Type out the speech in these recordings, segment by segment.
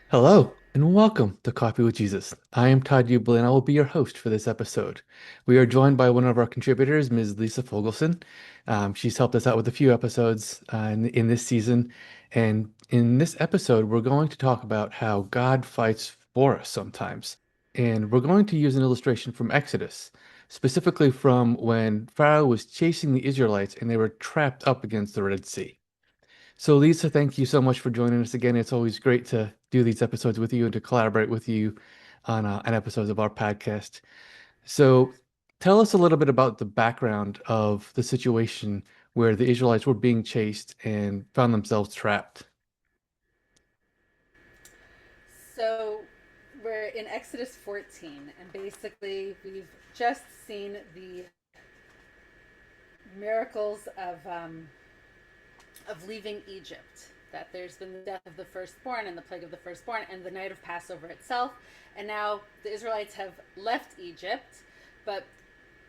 Hello, and welcome to Coffee with Jesus. I am Todd Uebele, and I will be your host for this episode. We are joined by one of our contributors, Ms. Lisa Fogelson. She's helped us out with a few episodes in this season. And in this episode, we're going to talk about how God fights for us sometimes. And we're going to use an illustration from Exodus, specifically from when Pharaoh was chasing the Israelites and they were trapped up against the Red Sea. So, Lisa, thank you so much for joining us again. It's always great to do these episodes with you and to collaborate with you on episodes of our podcast. So, tell us a little bit about the background of the situation where the Israelites were being chased and found themselves trapped. So we're in Exodus 14, and basically we've just seen the miracles of leaving Egypt. That there's been the death of the firstborn and the plague of the firstborn and the night of Passover itself, and now the Israelites have left Egypt, but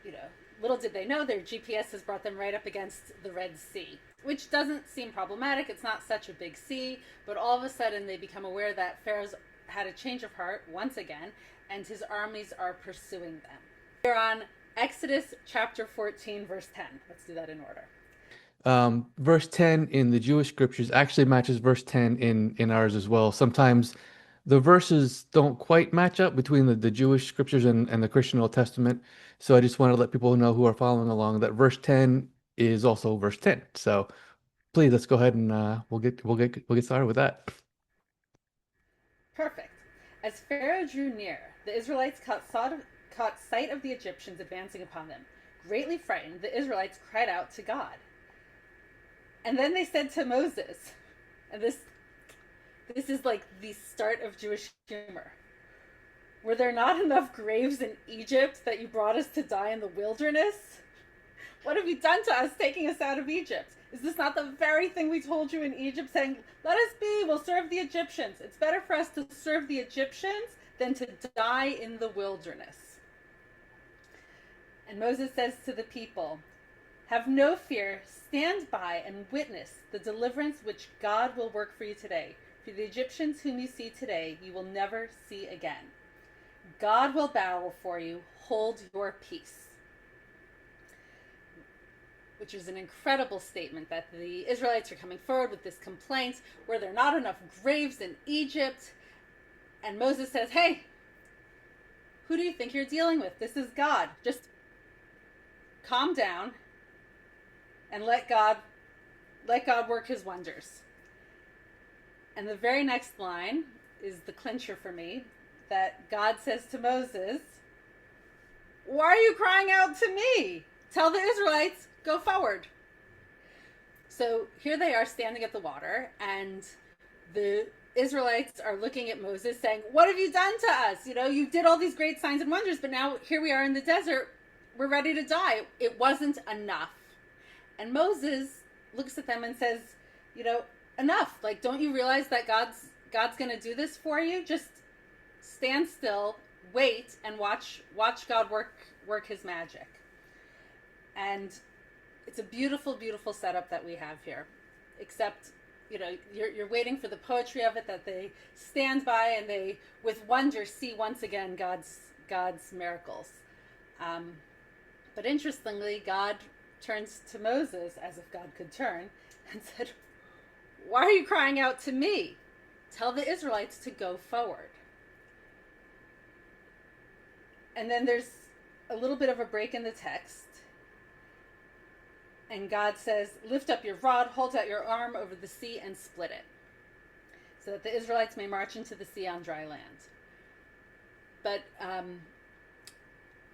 you know, little did they know their GPS has brought them right up against the Red Sea, which doesn't seem problematic. It's not such a big sea, but all of a sudden they become aware that Pharaoh's had a change of heart once again, and his armies are pursuing them. We're on Exodus chapter 14, verse 10. Let's do that in order. Verse 10 in the Jewish scriptures actually matches verse 10 in ours as well. Sometimes the verses don't quite match up between the Jewish scriptures and the Christian Old Testament. So I just want to let people know who are following along that verse 10 is also verse 10. So please let's go ahead and we'll get started with that. Perfect. As Pharaoh drew near, the Israelites caught sight of the Egyptians advancing upon them. Greatly frightened, the Israelites cried out to God. And then they said to Moses, and this is like the start of Jewish humor. Were there not enough graves in Egypt that you brought us to die in the wilderness? What have you done to us, taking us out of Egypt? Is this not the very thing we told you in Egypt, saying, let us be, we'll serve the Egyptians? It's better for us to serve the Egyptians than to die in the wilderness. And Moses says to the people, have no fear, stand by and witness the deliverance which God will work for you today. For the Egyptians whom you see today, you will never see again. God will battle for you, hold your peace. Which is an incredible statement that the Israelites are coming forward with this complaint where there are not enough graves in Egypt. And Moses says, hey, who do you think you're dealing with? This is God. Just calm down and let God work his wonders. And the very next line is the clincher for me, that God says to Moses, why are you crying out to me? Tell the Israelites, go forward. So here they are standing at the water, and the Israelites are looking at Moses saying, what have you done to us? You know, you did all these great signs and wonders, but now here we are in the desert. We're ready to die. It wasn't enough. And Moses looks at them and says, you know, enough. Like, don't you realize that God's going to do this for you? Just stand still, wait, and watch God work his magic. And it's a beautiful, beautiful setup that we have here. Except, you know, you're waiting for the poetry of it, that they stand by and they, with wonder, see once again God's miracles. But interestingly, God turns to Moses, as if God could turn, and said, why are you crying out to me? Tell the Israelites to go forward. And then there's a little bit of a break in the text. And God says, lift up your rod, hold out your arm over the sea and split it, so that the Israelites may march into the sea on dry land. But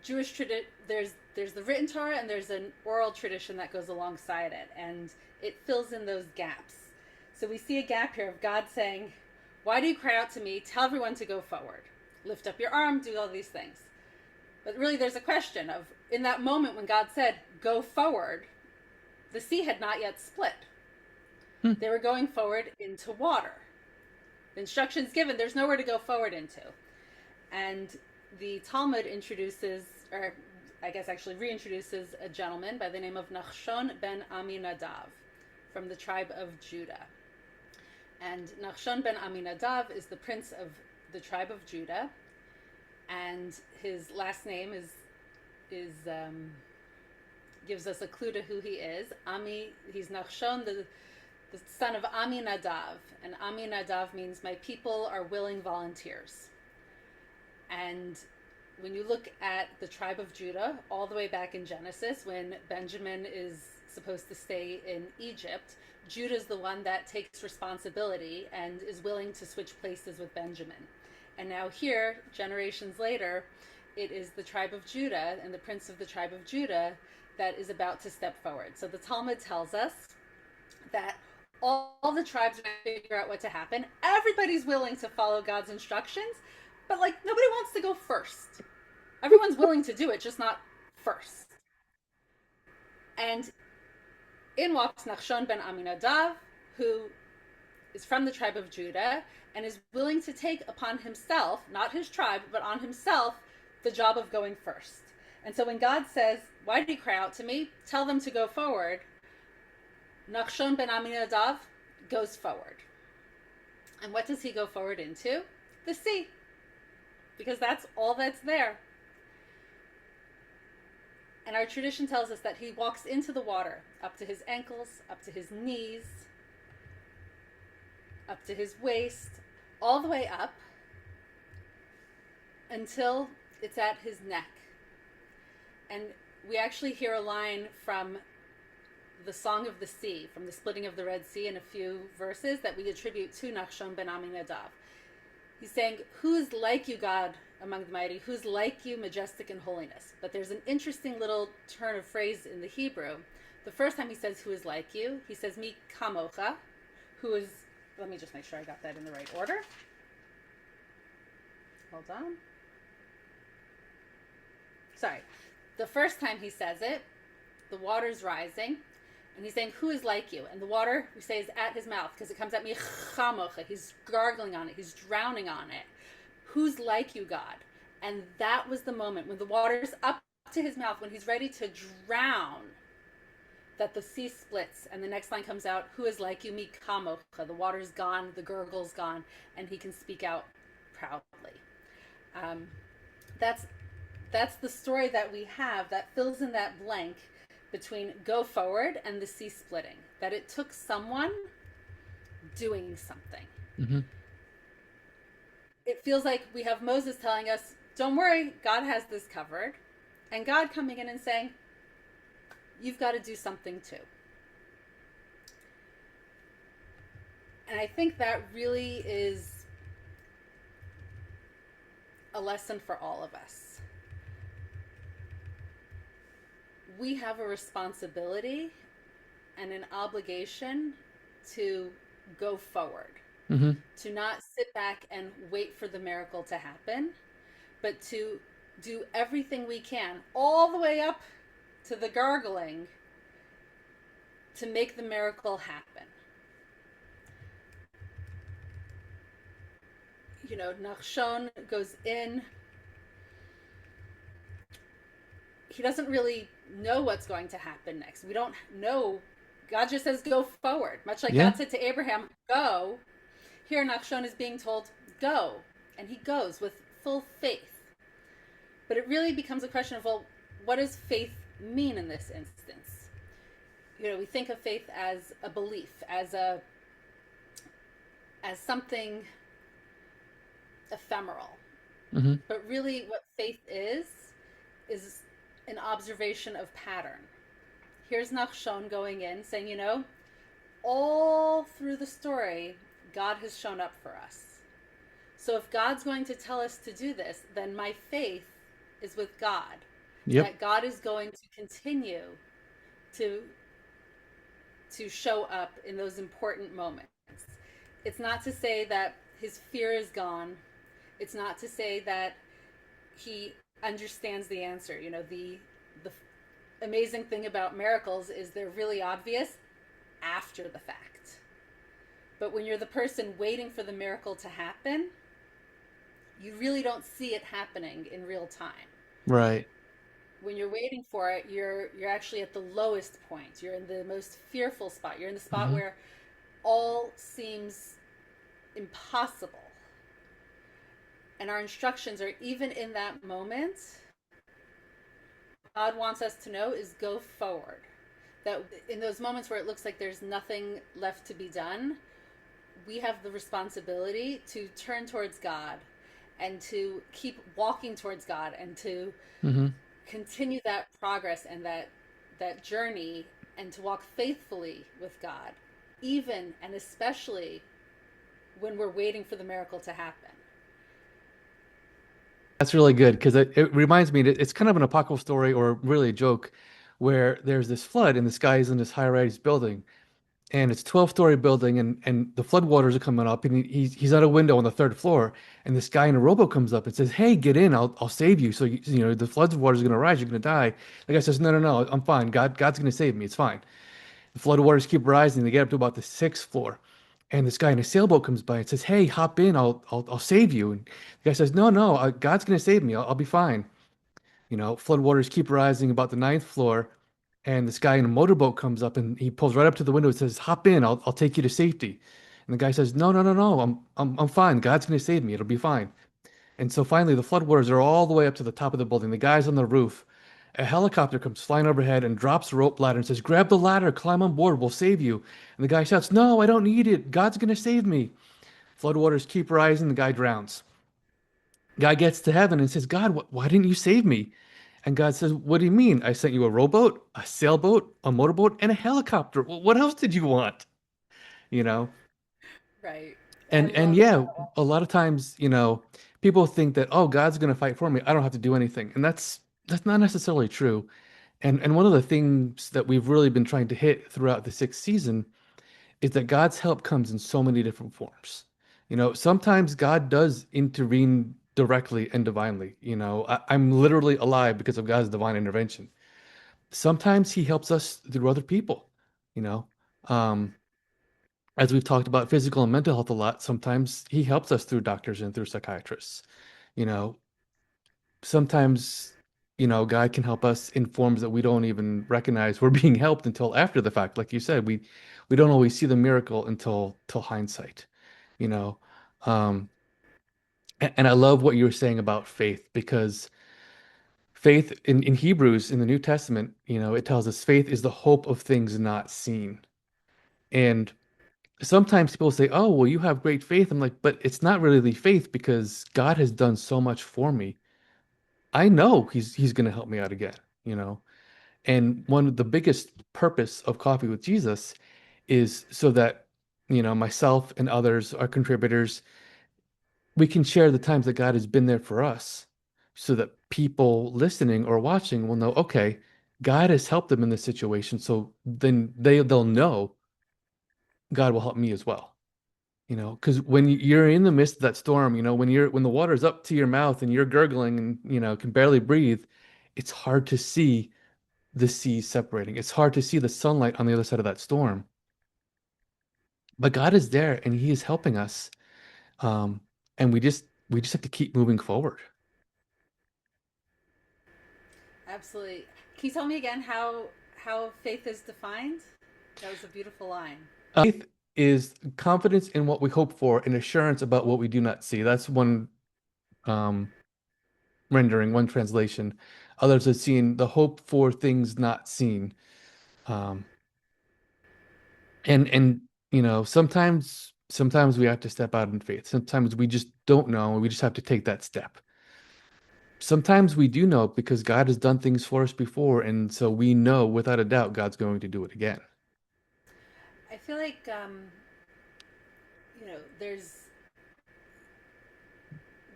Jewish tradition, there's the written Torah and there's an oral tradition that goes alongside it, and it fills in those gaps. So we see a gap here of God saying, why do you cry out to me? Tell everyone to go forward. Lift up your arm, do all these things. But really there's a question of, in that moment when God said, go forward, the sea had not yet split. Hmm. They were going forward into water. The instructions given, there's nowhere to go forward into. And the Talmud introduces, or I guess actually reintroduces, a gentleman by the name of Nachshon ben Aminadav from the tribe of Judah. And Nachshon ben Aminadav is the prince of the tribe of Judah, and his last name is gives us a clue to who he is. He's Nachshon, the son of Aminadav, and Aminadav means my people are willing volunteers. And when you look at the tribe of Judah, all the way back in Genesis, when Benjamin is supposed to stay in Egypt, Judah is the one that takes responsibility and is willing to switch places with Benjamin. And now here, generations later, it is the tribe of Judah and the prince of the tribe of Judah that is about to step forward. So the Talmud tells us that all the tribes are going to figure out what to happen. Everybody's willing to follow God's instructions, but like nobody wants to go first. Everyone's willing to do it, just not first. And in walks Nachshon ben Aminadav, who is from the tribe of Judah and is willing to take upon himself, not his tribe, but on himself, the job of going first. And so when God says, why did he cry out to me? Tell them to go forward. Nachshon ben Aminadav goes forward. And what does he go forward into? The sea. Because that's all that's there. And our tradition tells us that he walks into the water, up to his ankles, up to his knees, up to his waist, all the way up until it's at his neck. And we actually hear a line from the Song of the Sea, from the splitting of the Red Sea, in a few verses that we attribute to Nachshon ben Aminadav. He's saying, who is like you, God, among the mighty? Who's like you, majestic in holiness? But there's an interesting little turn of phrase in the Hebrew. The first time he says, who is like you, he says, mi kamocha, who is, let me just make sure I got that in the right order. Hold on. Sorry. The first time he says it, the water's rising, and he's saying, who is like you? And the water, we say, is at his mouth, because it comes at me, chamocha. He's gargling on it. He's drowning on it. Who's like you, God? And that was the moment when the water's up to his mouth, when he's ready to drown, that the sea splits, and the next line comes out, who is like you, mi kamocha. The water's gone, the gurgle's gone, and he can speak out proudly. That's the story that we have that fills in that blank between go forward and the sea splitting. That it took someone doing something. Mm-hmm. It feels like we have Moses telling us, don't worry, God has this covered. And God coming in and saying, you've got to do something too. And I think that really is a lesson for all of us. We have a responsibility and an obligation to go forward, to not sit back and wait for the miracle to happen, but to do everything we can, all the way up to the gargling, to make the miracle happen. You know, Nachshon goes in. He doesn't really know what's going to happen next. We don't know. God just says, go forward. Much like God said to Abraham, go. Here, Nachshon is being told, go. And he goes with full faith. But it really becomes a question of, well, what does faith mean in this instance? You know, we think of faith as a belief, as something ephemeral. Mm-hmm. But really what faith is an observation of pattern. Here's Nachshon going in saying, you know, all through the story, God has shown up for us. So if God's going to tell us to do this, then my faith is with God. Yep. That God is going to continue to show up in those important moments. It's not to say that his fear is gone. It's not to say that he understands the answer. You know, the amazing thing about miracles is they're really obvious after the fact. But when you're the person waiting for the miracle to happen, you really don't see it happening in real time. Right. When you're waiting for it, you're actually at the lowest point. You're in the most fearful spot. You're in the spot where all seems impossible. And our instructions are even in that moment, God wants us to know is go forward. That in those moments where it looks like there's nothing left to be done, we have the responsibility to turn towards God and to keep walking towards God and to Hmm. continue that progress and that journey and to walk faithfully with God, even and especially when we're waiting for the miracle to happen. That's really good because it reminds me that it's kind of an apocryphal story or really a joke where there's this flood and this guy is in this high-rise building and it's 12-story building and the floodwaters are coming up and he's at a window on the third floor and this guy in a rowboat comes up and says, "Hey, get in, I'll save you. So you know the flood water is going to rise, you're going to die." The guy says, "No, no, no, I'm fine. God's going to save me. It's fine." The floodwaters keep rising. They get up to about the sixth floor. And this guy in a sailboat comes by and says, "Hey, hop in. I'll save you." And the guy says, "No, no, God's going to save me. I'll be fine." You know, floodwaters keep rising about the ninth floor. And this guy in a motorboat comes up and he pulls right up to the window and says, "Hop in. I'll take you to safety." And the guy says, "No, no, no, no. I'm fine. God's going to save me. It'll be fine." And so finally, the floodwaters are all the way up to the top of the building. The guy's on the roof. A helicopter comes flying overhead and drops a rope ladder and says, "Grab the ladder, climb on board, we'll save you." And the guy shouts, "No, I don't need it. God's going to save me." Floodwaters keep rising. The guy drowns. Guy gets to heaven and says, "God, why didn't you save me?" And God says, "What do you mean? I sent you a rowboat, a sailboat, a motorboat, and a helicopter. What else did you want?" You know? Right. I And love yeah, that. a lot of times, you know, people think that, "Oh, God's going to fight for me. I don't have to do anything." And that's not necessarily true. And one of the things that we've really been trying to hit throughout the sixth season is that God's help comes in so many different forms. You know, sometimes God does intervene directly and divinely. You know, I'm literally alive because of God's divine intervention. Sometimes He helps us through other people. You know, um, as we've talked about physical and mental health a lot, sometimes He helps us through doctors and through psychiatrists. You know, sometimes, you know, God can help us in forms that we don't even recognize we're being helped until after the fact. Like you said, we don't always see the miracle until till hindsight, you know. Um, and I love what you were saying about faith because faith in Hebrews in the New Testament, you know, it tells us faith is the hope of things not seen. And sometimes people say, "Oh, well, you have great faith." I'm like, but it's not really faith because God has done so much for me. I know he's going to help me out again, you know. And one of the biggest purpose of Coffee with Jesus is so that, you know, myself and others, our contributors, we can share the times that God has been there for us so that people listening or watching will know, okay, God has helped them in this situation. So then they'll know God will help me as well. You know, because when you're in the midst of that storm, you know, when the water's up to your mouth and you're gurgling and, you know, can barely breathe, it's hard to see the seas separating. It's hard to see the sunlight on the other side of that storm. But God is there and He is helping us. Um, and we just have to keep moving forward. Absolutely. Can you tell me again how faith is defined? That was a beautiful line. Faith is confidence in what we hope for and assurance about what we do not see. That's one um, rendering, one translation. Others have seen the hope for things not seen. Um, and you know, sometimes we have to step out in faith. Sometimes we just don't know, and we just have to take that step. Sometimes we do know because God has done things for us before, and so we know without a doubt God's going to do it again. I feel like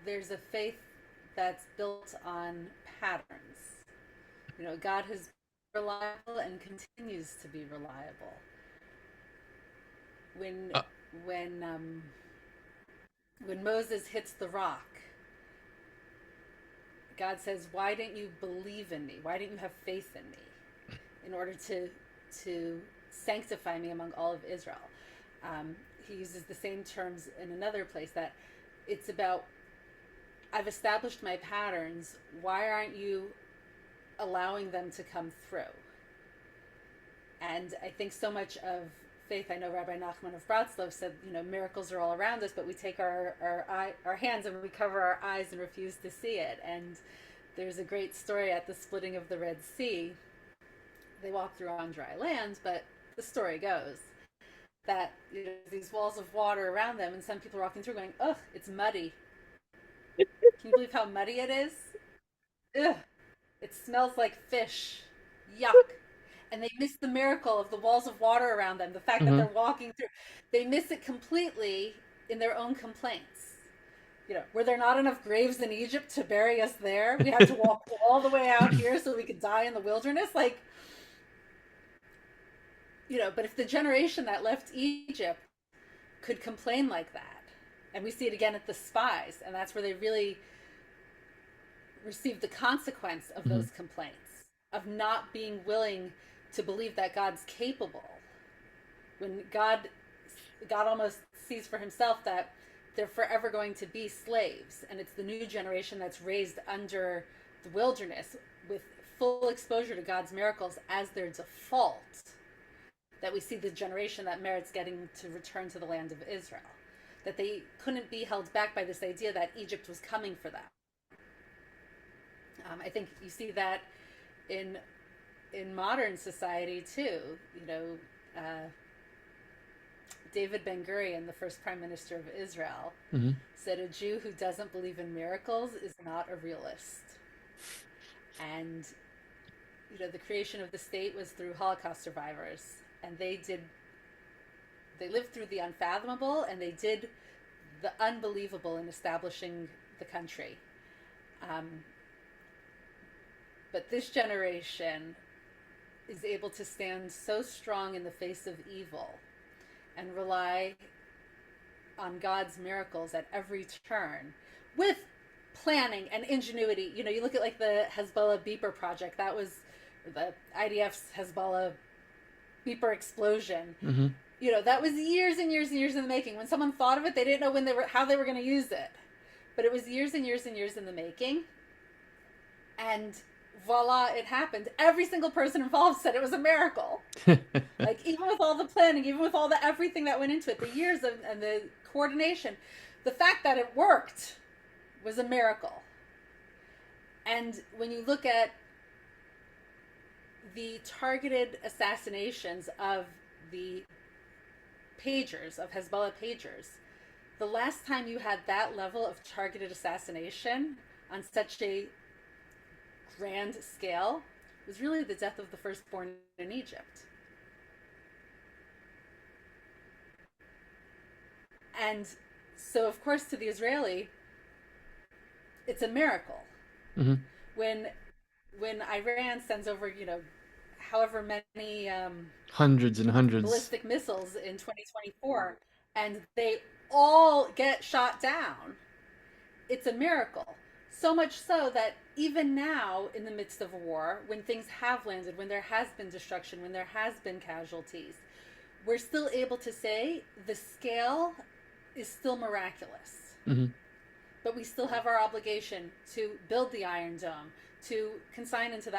there's a faith that's built on patterns. God has been reliable and continues to be reliable. When Uh, when when Moses hits the rock, God says, "Why didn't you believe in me? Why didn't you have faith in me in order to sanctify me among all of Israel?" He uses the same terms in another place that it's about, I've established my patterns. Why aren't you allowing them to come through? And I think so much of faith. I know Rabbi Nachman of Bratslav said, miracles are all around us, but we take our hands and we cover our eyes and refuse to see it. And there's a great story at the splitting of the Red Sea. They walked through on dry land, but the story goes that these walls of water around them, and some people are walking through going, ugh, it's muddy. Can you believe how muddy it is? Ugh, it smells like fish. Yuck. And they miss the miracle of the walls of water around them, the fact that Hmm. they're walking through. They miss it completely in their own complaints. Were there not enough graves in Egypt to bury us there? We had to walk all the way out here so we could die in the wilderness. But if the generation that left Egypt could complain like that, and we see it again at the spies, and that's where they really received the consequence of Hmm. those complaints, of not being willing to believe that God's capable. When God almost sees for himself that they're forever going to be slaves, and it's the new generation that's raised under the wilderness with full exposure to God's miracles as their default, that we see the generation that merits getting to return to the land of Israel. That they couldn't be held back by this idea that Egypt was coming for them. I think you see that in modern society too. David Ben Gurion, the first prime minister of Israel, Hmm. said a Jew who doesn't believe in miracles is not a realist. And the creation of the state was through Holocaust survivors, and they lived through the unfathomable, and they did the unbelievable in establishing the country. But this generation is able to stand so strong in the face of evil and rely on God's miracles at every turn with planning and ingenuity. You look at like the Hezbollah beeper project. That was the IDF's Hezbollah beeper explosion. Hmm. That was years and years and years in the making. When someone thought of it, they didn't know how they were going to use it. But it was years and years and years in the making. And voila, it happened. Every single person involved said it was a miracle. Like, even with all the planning, even with all the everything that went into it, the years and the coordination, the fact that it worked was a miracle. And when you look at the targeted assassinations of the pagers, of Hezbollah pagers, the last time you had that level of targeted assassination on such a grand scale was really the death of the firstborn in Egypt. And so, of course, to the Israeli, it's a miracle. Hmm. When Iran sends over, however many Hundreds and hundreds. ballistic missiles in 2024, and they all get shot down, it's a miracle. So much so that even now, in the midst of a war, when things have landed, when there has been destruction, when there has been casualties, we're still able to say the scale is still miraculous. Hmm. But we still have our obligation to build the Iron Dome, to consign into the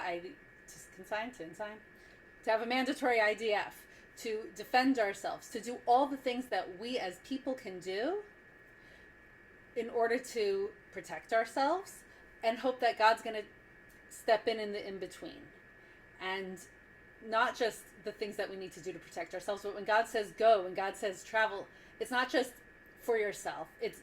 to have a mandatory IDF, to defend ourselves, to do all the things that we as people can do in order to protect ourselves, and hope that God's going to step in the in between. And not just the things that we need to do to protect ourselves, but when God says go, when God says travel, it's not just for yourself. It's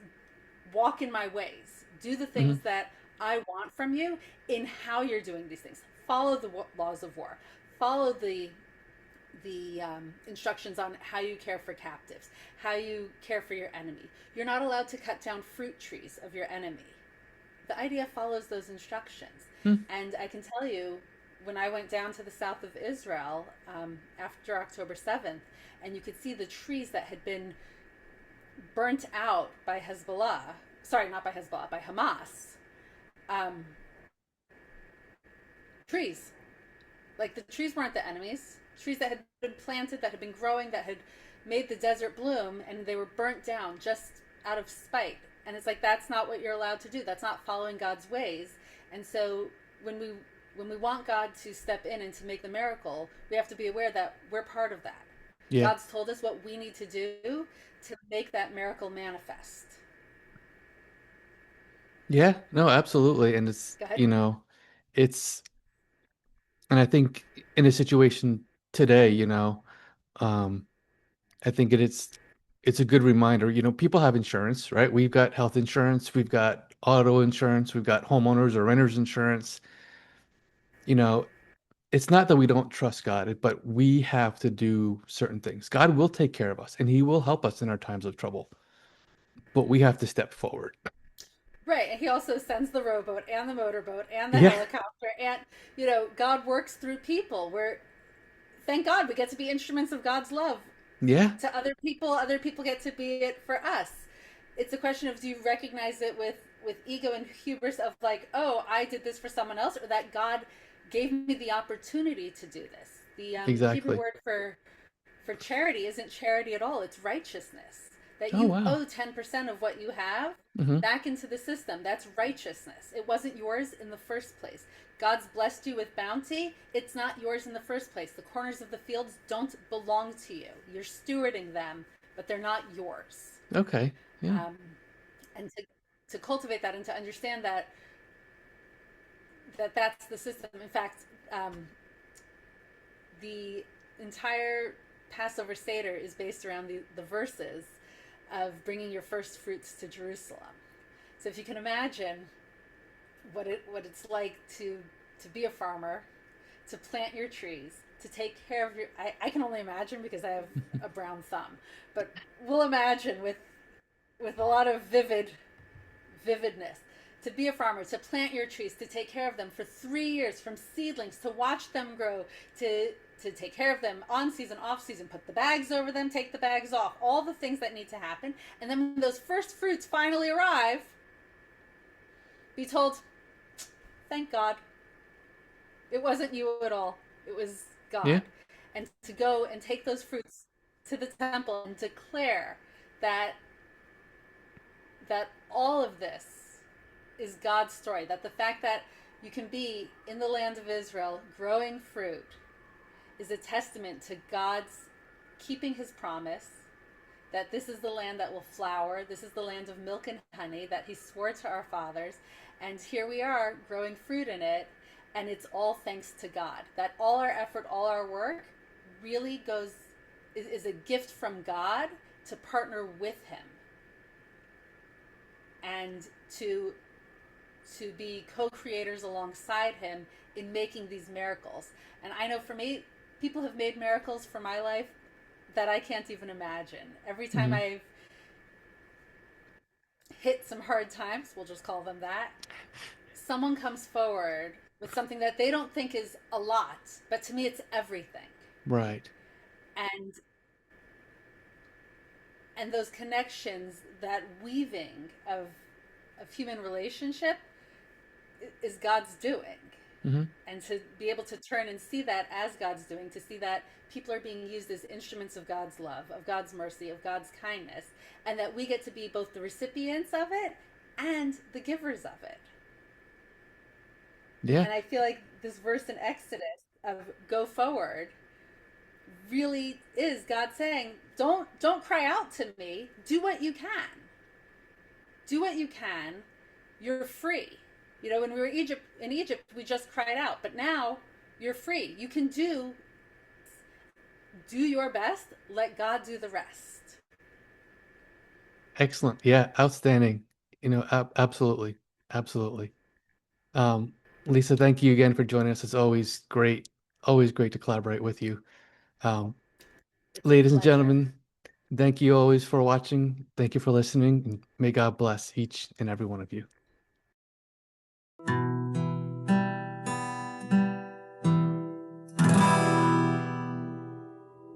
walk in my ways. Do the Hmm. things that I want from you in how you're doing these things. Follow the laws of war. Follow the instructions on how you care for captives, how you care for your enemy. You're not allowed to cut down fruit trees of your enemy. The IDF follows those instructions. Hmm. And I can tell you, when I went down to the south of Israel after October 7th, and you could see the trees that had been burnt out by Hezbollah, sorry, not by Hezbollah, by Hamas, um, trees. Like, the trees weren't the enemies. Trees that had been planted, that had been growing, that had made the desert bloom, and they were burnt down just out of spite. And it's like, that's not what you're allowed to do. That's not following God's ways. And so when we want God to step in and to make the miracle, we have to be aware that we're part of that. Yeah. God's told us what we need to do to make that miracle manifest. Yeah, no, absolutely. And it's, Go ahead. it's, and I think in a situation today, um, I think it's a good reminder. People have insurance, right? We've got health insurance, we've got auto insurance, we've got homeowners or renters insurance. You know, it's not that we don't trust God, but we have to do certain things. God will take care of us and he will help us in our times of trouble, but we have to step forward. Right, and he also sends the rowboat and the motorboat and the Yeah. helicopter, and God works through people. Where thank God we get to be instruments of God's love Yeah. to other people. Other people get to be it for us. It's a question of, do you recognize it with ego and hubris of like, oh, I did this for someone else, or that God gave me the opportunity to do this. The Hebrew Exactly. word for charity isn't charity at all. It's righteousness. That Oh, you wow. owe 10% of what you have Hmm. back into the system. That's righteousness. It wasn't yours in the first place. God's blessed you with bounty. It's not yours in the first place. The corners of the fields don't belong to you. You're stewarding them, but they're not yours. Okay. Yeah. Um, and to cultivate that and to understand that that's the system. In fact, the entire Passover Seder is based around the verses of bringing your first fruits to Jerusalem. So if you can imagine what it's like to be a farmer, to plant your trees, to take care of I can only imagine because I have a brown thumb, but we'll imagine with a lot of vividness, to be a farmer, to plant your trees, to take care of them for 3 years, from seedlings, to watch them grow, to take care of them on season, off season, put the bags over them, take the bags off, all the things that need to happen. And then when those first fruits finally arrive, be told, thank God. It wasn't you at all. It was Yeah. God. And to go and take those fruits to the temple and declare that that all of this is God's story. That the fact that you can be in the land of Israel growing fruit is a testament to God's keeping his promise, that this is the land that will flower, this is the land of milk and honey that he swore to our fathers, and here we are growing fruit in it, and it's all thanks to God. That all our effort, all our work really is a gift from God to partner with him and to be co-creators alongside him in making these miracles. And I know for me, people have made miracles for my life that I can't even imagine. Every time Hmm. I've hit some hard times, we'll just call them that, someone comes forward with something that they don't think is a lot, but to me it's everything. Right. And those connections, that weaving of human relationship is God's doing. Hmm. And to be able to turn and see that as God's doing, to see that people are being used as instruments of God's love, of God's mercy, of God's kindness, and that we get to be both the recipients of it and the givers of it. Yeah. And I feel like this verse in Exodus of go forward really is God saying, don't cry out to me, do what you can. Do what you can. You're free. When we were in Egypt, we just cried out, but now you're free. You can do your best, let God do the rest. Excellent. Yeah. Outstanding. Absolutely. Absolutely. Um, Lisa, thank you again for joining us. It's always great to collaborate with you. Um, It's a Ladies and pleasure. gentlemen, thank you always for watching. Thank you for listening, and may God bless each and every one of you.